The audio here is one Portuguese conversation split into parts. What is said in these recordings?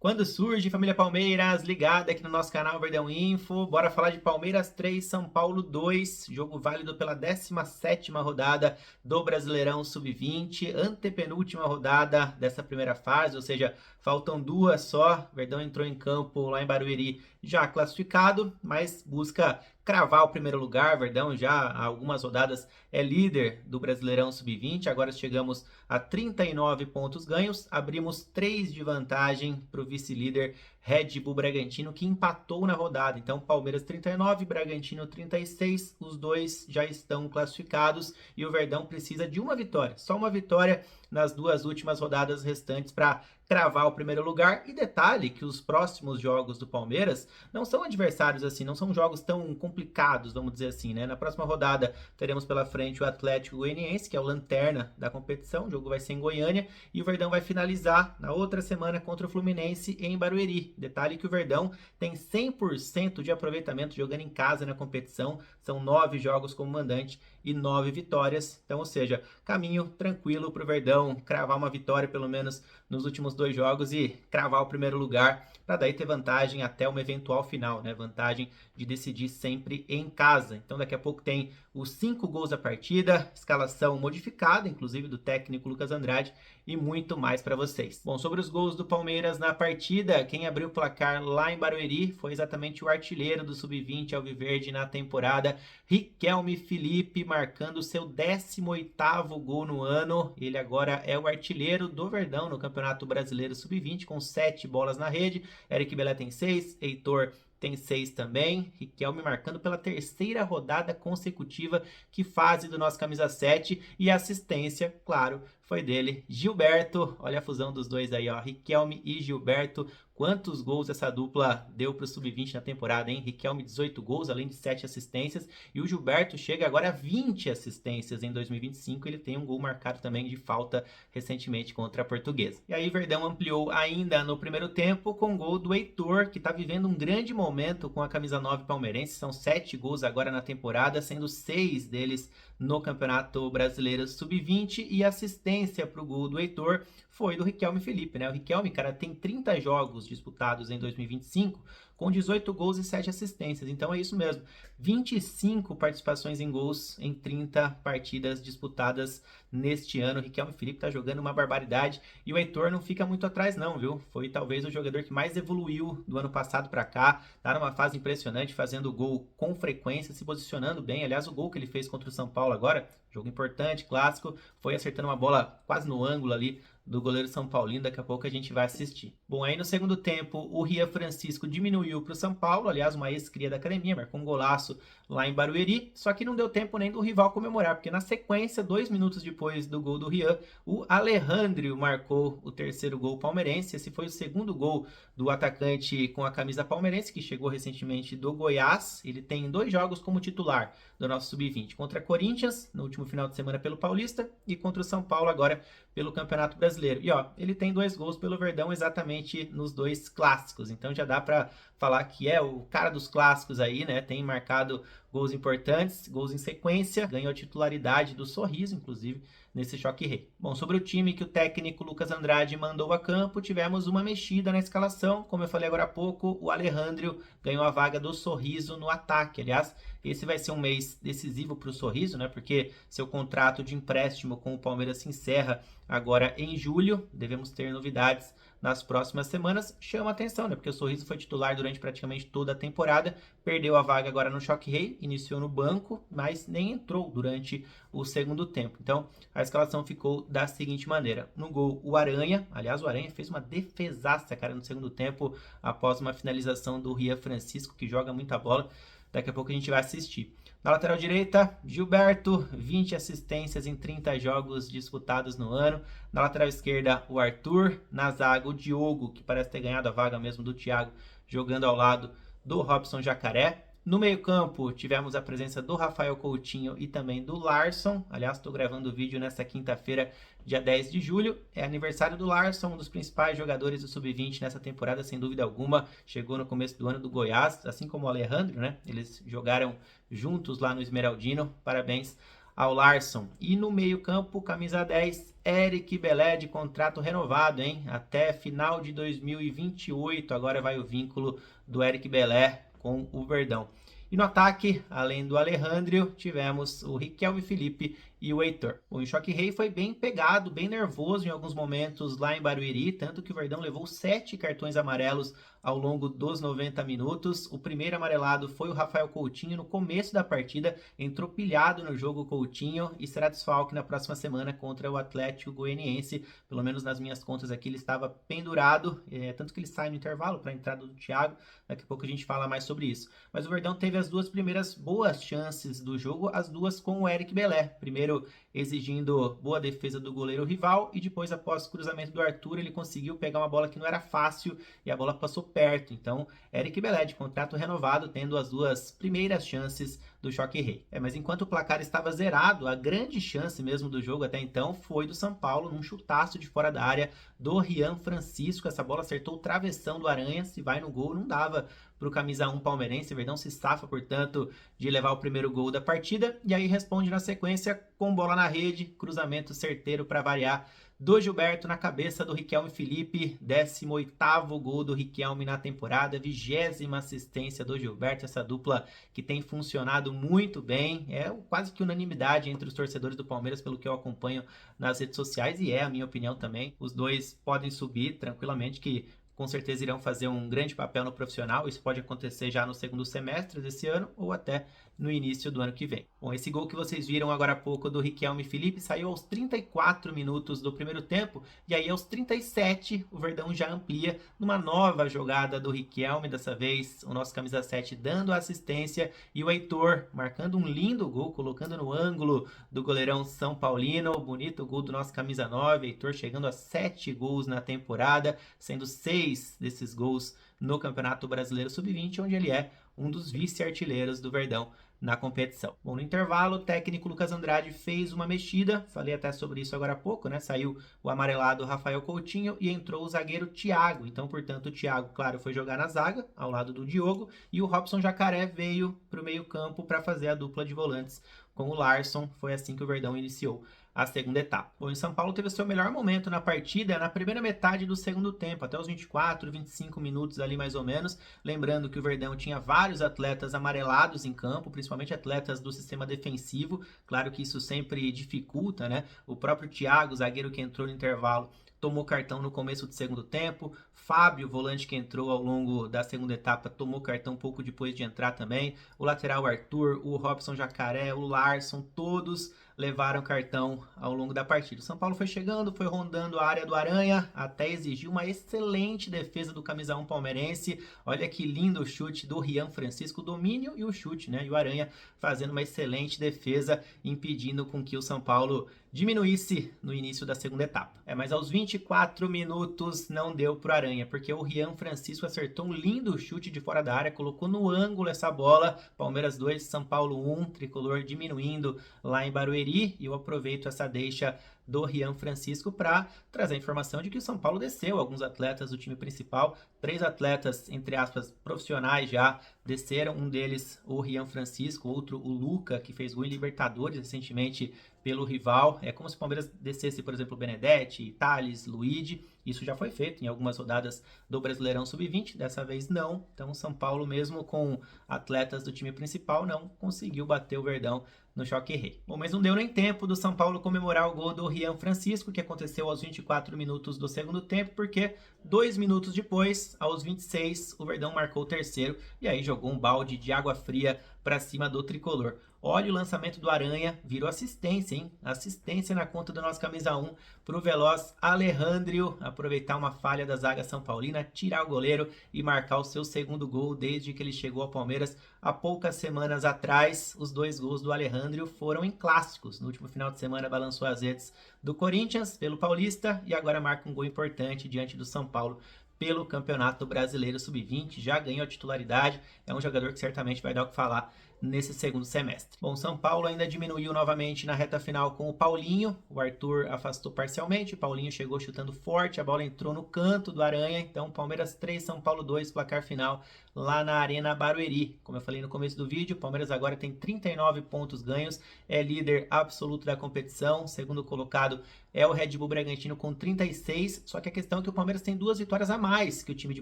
Quando surge, família Palmeiras, ligada aqui no nosso canal Verdão Info. Bora falar de Palmeiras 3, São Paulo 2, jogo válido pela 17ª rodada do Brasileirão Sub-20, antepenúltima rodada dessa primeira fase, ou seja, faltam duas só. Verdão entrou em campo lá em Barueri já classificado, mas busca cravar o primeiro lugar. Verdão já há algumas rodadas é líder do Brasileirão Sub-20, agora chegamos a 39 pontos ganhos, abrimos 3 de vantagem para o vice-líder Red Bull Bragantino, que empatou na rodada. Então, Palmeiras 39, Bragantino 36, os dois já estão classificados e o Verdão precisa de uma vitória, só uma vitória nas duas últimas rodadas restantes para cravar o primeiro lugar. E detalhe que os próximos jogos do Palmeiras não são adversários assim, não são jogos tão complicados, vamos dizer assim, né? Na próxima rodada teremos pela frente o Atlético Goianiense, que é o lanterna da competição, o jogo vai ser em Goiânia, e o Verdão vai finalizar na outra semana contra o Fluminense em Barueri. Detalhe que o Verdão tem 100% de aproveitamento jogando em casa na competição, são 9 jogos como mandante e 9 vitórias, então, ou seja, caminho tranquilo para o Verdão cravar uma vitória pelo menos nos últimos 2 jogos e cravar o primeiro lugar, para daí ter vantagem até uma eventual final, né? Vantagem de decidir sempre em casa. Então daqui a pouco tem os 5 gols da partida, escalação modificada, inclusive do técnico Lucas Andrade, e muito mais para vocês. Bom, sobre os gols do Palmeiras na partida, quem abriu o placar lá em Barueri foi exatamente o artilheiro do Sub-20 Alviverde na temporada, Riquelme Felipe, marcando seu 18º gol no ano. Ele agora é o artilheiro do Verdão no Campeonato Brasileiro Sub-20, com 7 bolas na rede. Eric Belé tem 6, Heitor tem 6 também. Riquelme marcando pela 3ª rodada consecutiva. Que fase do nosso camisa 7. E a assistência, claro, foi dele, Gilberto. Olha a fusão dos dois aí, ó, Riquelme e Gilberto. Quantos gols essa dupla deu para o Sub-20 na temporada, hein? Riquelme 18 gols, além de 7 assistências. E o Gilberto chega agora a 20 assistências em 2025. Ele tem um gol marcado também de falta recentemente contra a Portuguesa. E aí Verdão ampliou ainda no primeiro tempo com o gol do Heitor, que está vivendo um grande momento com a camisa 9 palmeirense. São 7 gols agora na temporada, sendo 6 deles no Campeonato Brasileiro Sub-20, e assistência para o gol do Heitor foi do Riquelme Felipe, né? O Riquelme, cara, tem 30 jogos disputados em 2025 com 18 gols e 7 assistências. Então é isso mesmo, 25 participações em gols em 30 partidas disputadas neste ano. O Riquelme Felipe tá jogando uma barbaridade e o Heitor não fica muito atrás não, viu? Foi talvez o jogador que mais evoluiu do ano passado para cá, tá numa fase impressionante, fazendo gol com frequência, se posicionando bem. Aliás, o gol que ele fez contra o São Paulo agora, jogo importante, clássico, foi acertando uma bola quase no ângulo ali do goleiro São Paulino. Daqui a pouco a gente vai assistir. Bom, aí no segundo tempo o Rian Francisco diminuiu para o São Paulo, aliás, uma ex-cria da academia, marcou um golaço lá em Barueri, só que não deu tempo nem do rival comemorar, porque na sequência, 2 minutos depois do gol do Rian, o Alejandro marcou o 3º gol palmeirense. Esse foi o 2º gol do atacante com a camisa palmeirense, que chegou recentemente do Goiás. Ele tem 2 jogos como titular do nosso Sub-20, contra Corinthians, no último final de semana pelo Paulista, e contra o São Paulo agora pelo Campeonato Brasileiro. E ó, ele tem 2 gols pelo Verdão exatamente nos 2 clássicos, então já dá para falar que é o cara dos clássicos aí, né? Tem marcado gols importantes, gols em sequência, ganhou a titularidade do Sorriso, inclusive, nesse Choque Rei. Bom, sobre o time que o técnico Lucas Andrade mandou a campo, tivemos uma mexida na escalação. Como eu falei agora há pouco, o Alejandro ganhou a vaga do Sorriso no ataque. Aliás, esse vai ser um mês decisivo para o Sorriso, né? Porque seu contrato de empréstimo com o Palmeiras se encerra agora em julho. Devemos ter novidades nas próximas semanas. Chama atenção, né? Porque o Sorriso foi titular durante praticamente toda a temporada, perdeu a vaga agora no Choque Rei, iniciou no banco, mas nem entrou durante o segundo tempo. Então, a escalação ficou da seguinte maneira: no gol, o Aranha. Aliás, o Aranha fez uma defesaça, cara, no segundo tempo, após uma finalização do Rian Francisco, que joga muita bola. Daqui a pouco a gente vai assistir. Na lateral direita, Gilberto, 20 assistências em 30 jogos disputados no ano. Na lateral esquerda, o Arthur. Na zaga, o Diogo, que parece ter ganhado a vaga mesmo do Thiago, jogando ao lado do Robson Jacaré. No meio-campo, tivemos a presença do Rafael Coutinho e também do Larson. Aliás, estou gravando o vídeo nesta quinta-feira, dia 10 de julho. É aniversário do Larson, um dos principais jogadores do Sub-20 nessa temporada, sem dúvida alguma. Chegou no começo do ano do Goiás, assim como o Alejandro, né? Eles jogaram juntos lá no Esmeraldino. Parabéns ao Larsson. E no meio-campo, camisa 10, Eric Belé, de contrato renovado, hein? Até final de 2028. Agora vai o vínculo do Eric Belé com o Verdão. E no ataque, além do Alejandro, tivemos o Riquelme Felipe e o Heitor. O Choque Rei foi bem pegado, bem nervoso em alguns momentos lá em Barueri, tanto que o Verdão levou 7 cartões amarelos ao longo dos 90 minutos. O primeiro amarelado foi o Rafael Coutinho no começo da partida, entrou pilhado no jogo Coutinho e será desfalque na próxima semana contra o Atlético Goianiense. Pelo menos nas minhas contas aqui ele estava pendurado, tanto que ele sai no intervalo para a entrada do Thiago. Daqui a pouco a gente fala mais sobre isso. Mas o Verdão teve as duas primeiras boas chances do jogo, as duas com o Eric Belé. Primeiro exigindo boa defesa do goleiro rival e depois, após o cruzamento do Arthur, ele conseguiu pegar uma bola que não era fácil e a bola passou perto. Então, Eric Belé, de contrato renovado, tendo as duas primeiras chances do Choque Rei. Mas enquanto o placar estava zerado, a grande chance mesmo do jogo até então foi do São Paulo, num chutaço de fora da área do Rian Francisco. Essa bola acertou o travessão do Aranha, se vai no gol, não dava para o camisa 1 palmeirense. O Verdão se safa, portanto, de levar o primeiro gol da partida, e aí responde na sequência com bola na rede, cruzamento certeiro para variar do Gilberto na cabeça do Riquelme Felipe, 18º gol do Riquelme na temporada, 20ª assistência do Gilberto, essa dupla que tem funcionado muito bem, é quase que unanimidade entre os torcedores do Palmeiras, pelo que eu acompanho nas redes sociais, e é a minha opinião também. Os dois podem subir tranquilamente, que com certeza irão fazer um grande papel no profissional. Isso pode acontecer já no segundo semestre desse ano ou até no início do ano que vem. Bom, esse gol que vocês viram agora há pouco do Riquelme Felipe saiu aos 34 minutos do primeiro tempo, e aí aos 37 o Verdão já amplia numa nova jogada do Riquelme, dessa vez o nosso camisa 7 dando assistência e o Heitor marcando um lindo gol, colocando no ângulo do goleirão São Paulino. Bonito gol do nosso camisa 9, Heitor chegando a 7 gols na temporada, sendo 6 desses gols no Campeonato Brasileiro Sub-20, onde ele é um dos vice-artilheiros do Verdão na competição. Bom, no intervalo, o técnico Lucas Andrade fez uma mexida, falei até sobre isso agora há pouco, né? Saiu o amarelado Rafael Coutinho e entrou o zagueiro Thiago. Então, portanto, o Thiago, claro, foi jogar na zaga, ao lado do Diogo, e o Robson Jacaré veio para o meio-campo para fazer a dupla de volantes com o Larsson. Foi assim que o Verdão iniciou a segunda etapa. Bom, o São Paulo teve o seu melhor momento na partida na primeira metade do segundo tempo, até os 24, 25 minutos ali mais ou menos. Lembrando que o Verdão tinha vários atletas amarelados em campo, principalmente atletas do sistema defensivo. Claro que isso sempre dificulta, né? O próprio Thiago, zagueiro que entrou no intervalo, tomou cartão no começo do segundo tempo. Fábio, volante que entrou ao longo da segunda etapa, tomou cartão um pouco depois de entrar também. O lateral Arthur, o Robson Jacaré, o Larsson, todos levaram cartão ao longo da partida. O São Paulo foi chegando, foi rondando a área do Aranha, até exigiu uma excelente defesa do camisa 1 palmeirense. Olha que lindo o chute do Rian Francisco, o domínio e o chute, né? E o Aranha fazendo uma excelente defesa, impedindo com que o São Paulo diminuísse no início da segunda etapa. Mas aos 24 minutos não deu pro Aranha, porque o Rian Francisco acertou um lindo chute de fora da área, colocou no ângulo essa bola. Palmeiras 2, São Paulo 1, tricolor diminuindo lá em Barueri. E eu aproveito essa deixa do Rian Francisco para trazer a informação de que o São Paulo desceu alguns atletas do time principal, 3 atletas, entre aspas, profissionais já desceram, um deles o Rian Francisco, outro o Luca, que fez gol em Libertadores recentemente pelo rival. É como se o Palmeiras descesse, por exemplo, Benedetti, Thales, Luigi. Isso já foi feito em algumas rodadas do Brasileirão Sub-20, dessa vez não. Então o São Paulo, mesmo com atletas do time principal, não conseguiu bater o Verdão no Choque Rei. Bom, mas não deu nem tempo do São Paulo comemorar o gol do Rian Francisco, que aconteceu aos 24 minutos do segundo tempo, porque 2 minutos depois, aos 26, o Verdão marcou o terceiro e aí jogou um balde de água fria para cima do tricolor. Olha o lançamento do Aranha, virou assistência, hein? Assistência na conta do nosso camisa 1 para o veloz Alejandro aproveitar uma falha da zaga São Paulina, tirar o goleiro e marcar o seu segundo gol desde que ele chegou ao Palmeiras há poucas semanas atrás. Os 2 gols do Alejandro foram em clássicos. No último final de semana balançou as redes do Corinthians pelo Paulista e agora marca um gol importante diante do São Paulo pelo Campeonato Brasileiro Sub-20, já ganhou a titularidade, é um jogador que certamente vai dar o que falar nesse segundo semestre. Bom, São Paulo ainda diminuiu novamente na reta final com o Paulinho, o Arthur afastou parcialmente, o Paulinho chegou chutando forte, a bola entrou no canto do Aranha, então Palmeiras 3, São Paulo 2, placar final lá na Arena Barueri. Como eu falei no começo do vídeo, o Palmeiras agora tem 39 pontos ganhos, é líder absoluto da competição, segundo colocado é o Red Bull Bragantino com 36, só que a questão é que o Palmeiras tem 2 vitórias a mais que o time de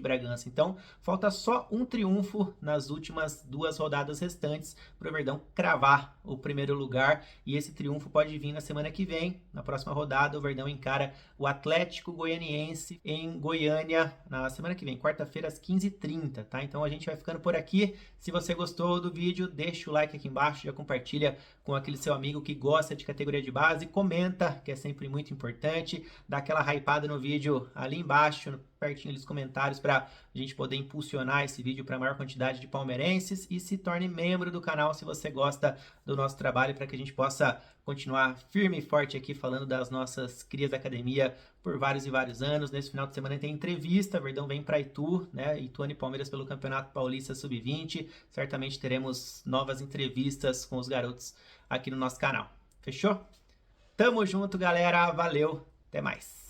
Bragança, então falta só um triunfo nas últimas 2 rodadas restantes para o Verdão cravar o primeiro lugar, e esse triunfo pode vir na semana que vem. Na próxima rodada o Verdão encara o Atlético Goianiense em Goiânia na semana que vem, quarta-feira às 15h30, tá? Então a gente vai ficando por aqui. Se você gostou do vídeo, deixa o like aqui embaixo, já compartilha com aquele seu amigo que gosta de categoria de base, comenta, que é sempre muito importante, dá aquela hypada no vídeo ali embaixo, pertinho dos comentários, para a gente poder impulsionar esse vídeo para a maior quantidade de palmeirenses, e se torne membro do canal se você gosta do nosso trabalho, para que a gente possa continuar firme e forte aqui falando das nossas crias da academia por vários e vários anos. Nesse final de semana tem entrevista, Verdão vem para Itu, né? Ituano e Palmeiras pelo Campeonato Paulista Sub-20. Certamente teremos novas entrevistas com os garotos aqui no nosso canal. Fechou? Tamo junto, galera. Valeu. Até mais.